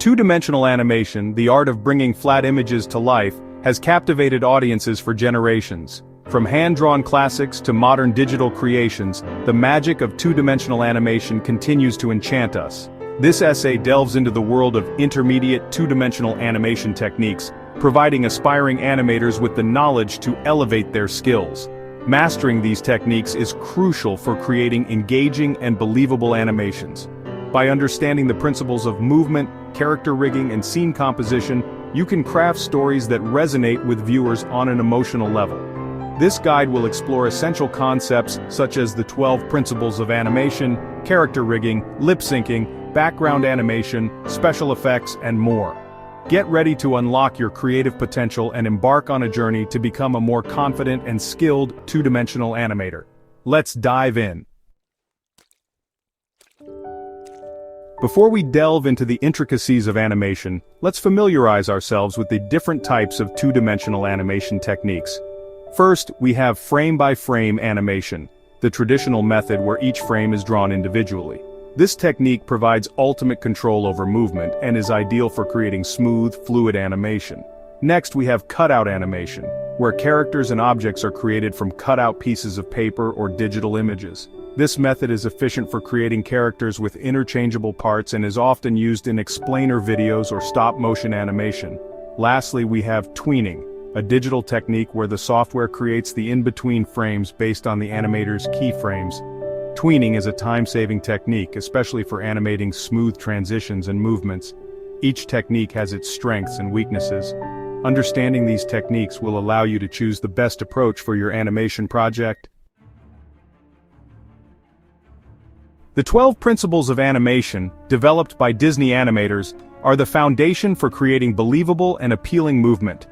Two-dimensional animation, the art of bringing flat images to life, has captivated audiences for generations. From hand-drawn classics to modern digital creations, the magic of two-dimensional animation continues to enchant us. This essay delves into the world of intermediate two-dimensional animation techniques, providing aspiring animators with the knowledge to elevate their skills. Mastering these techniques is crucial for creating engaging and believable animations. By understanding the principles of movement, character rigging, and scene composition, you can craft stories that resonate with viewers on an emotional level. This guide will explore essential concepts such as the 12 principles of animation, character rigging, lip syncing, background animation, special effects, and more. Get ready to unlock your creative potential and embark on a journey to become a more confident and skilled two-dimensional animator. Let's dive in. Before we delve into the intricacies of animation, let's familiarize ourselves with the different types of two-dimensional animation techniques. First, we have frame-by-frame animation, the traditional method where each frame is drawn individually. This technique provides ultimate control over movement and is ideal for creating smooth, fluid animation. Next, we have cutout animation, where characters and objects are created from cut-out pieces of paper or digital images. This method is efficient for creating characters with interchangeable parts and is often used in explainer videos or stop-motion animation. Lastly, we have tweening, a digital technique where the software creates the in-between frames based on the animator's keyframes. Tweening is a time-saving technique, especially for animating smooth transitions and movements. Each technique has its strengths and weaknesses. Understanding these techniques will allow you to choose the best approach for your animation project. The 12 principles of animation, developed by Disney animators, are the foundation for creating believable and appealing movement.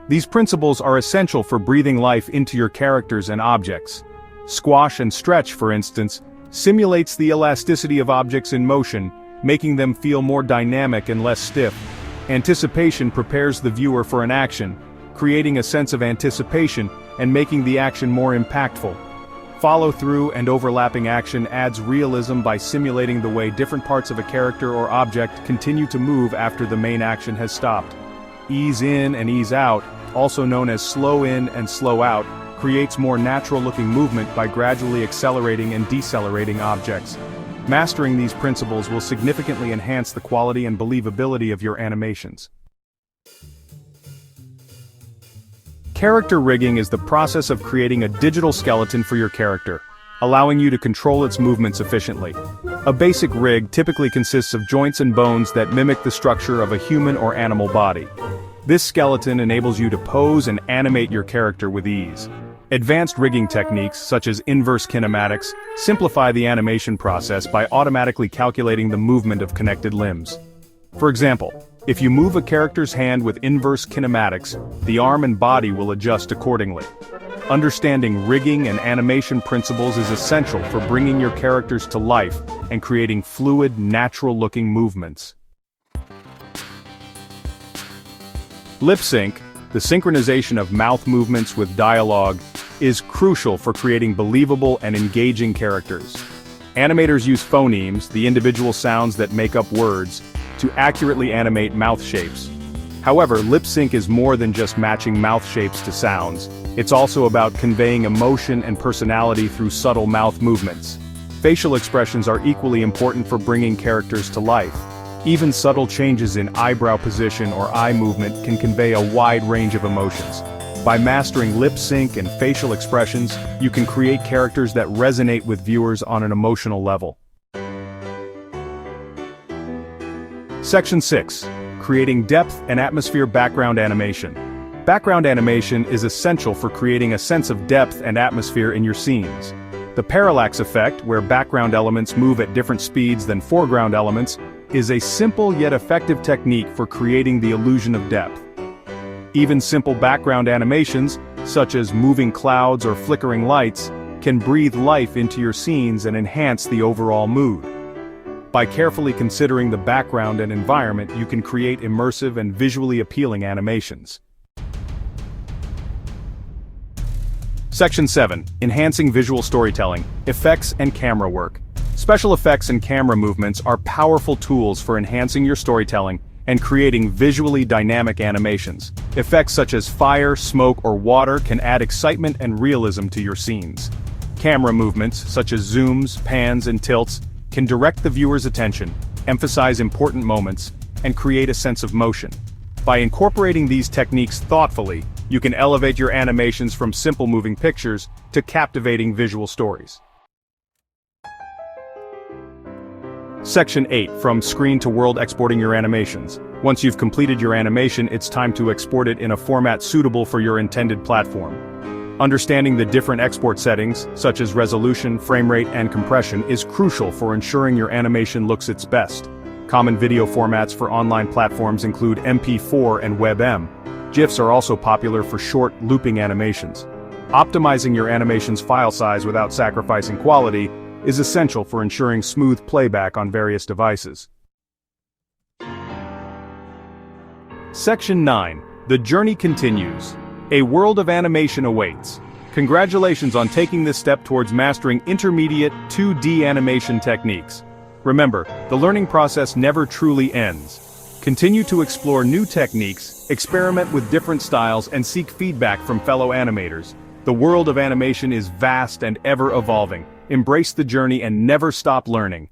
These principles are essential for breathing life into your characters and objects. Squash and stretch, for instance, simulates the elasticity of objects in motion, making them feel more dynamic and less stiff. Anticipation prepares the viewer for an action, creating a sense of anticipation and making the action more impactful. Follow-through and overlapping action adds realism by simulating the way different parts of a character or object continue to move after the main action has stopped. Ease in and ease out, also known as slow in and slow out, creates more natural-looking movement by gradually accelerating and decelerating objects. Mastering these principles will significantly enhance the quality and believability of your animations. Character rigging is the process of creating a digital skeleton for your character, allowing you to control its movements efficiently. A basic rig typically consists of joints and bones that mimic the structure of a human or animal body. This skeleton enables you to pose and animate your character with ease. Advanced rigging techniques, such as inverse kinematics, simplify the animation process by automatically calculating the movement of connected limbs. For example, if you move a character's hand with inverse kinematics, the arm and body will adjust accordingly. Understanding rigging and animation principles is essential for bringing your characters to life and creating fluid, natural-looking movements. Lip sync, the synchronization of mouth movements with dialogue, is crucial for creating believable and engaging characters. Animators use phonemes, the individual sounds that make up words, to accurately animate mouth shapes. However, lip sync is more than just matching mouth shapes to sounds. It's also about conveying emotion and personality through subtle mouth movements. Facial expressions are equally important for bringing characters to life. Even subtle changes in eyebrow position or eye movement can convey a wide range of emotions. By mastering lip sync and facial expressions, you can create characters that resonate with viewers on an emotional level. Section 6. Creating depth and atmosphere background animation. Background animation is essential for creating a sense of depth and atmosphere in your scenes. The parallax effect, where background elements move at different speeds than foreground elements, is a simple yet effective technique for creating the illusion of depth. Even simple background animations, such as moving clouds or flickering lights, can breathe life into your scenes and enhance the overall mood. By carefully considering the background and environment, you can create immersive and visually appealing animations. Section 7. Enhancing visual storytelling, effects and camera work. Special effects and camera movements are powerful tools for enhancing your storytelling and creating visually dynamic animations. Effects such as fire, smoke, or water can add excitement and realism to your scenes. Camera movements, such as zooms, pans, and tilts, can direct the viewer's attention, emphasize important moments, and create a sense of motion. By incorporating these techniques thoughtfully, you can elevate your animations from simple moving pictures to captivating visual stories. Section 8. From Screen to World: Exporting your animations. Once you've completed your animation, it's time to export it in a format suitable for your intended platform. Understanding the different export settings, such as resolution, frame rate, and compression, is crucial for ensuring your animation looks its best. Common video formats for online platforms include MP4 and WebM. GIFs are also popular for short, looping animations. Optimizing your animation's file size without sacrificing quality is essential for ensuring smooth playback on various devices. Section 9. The journey continues. A world of animation awaits. Congratulations on taking this step towards mastering intermediate 2D animation techniques. Remember, the learning process never truly ends. Continue to explore new techniques, experiment with different styles, and seek feedback from fellow animators. The world of animation is vast and ever-evolving. Embrace the journey and never stop learning.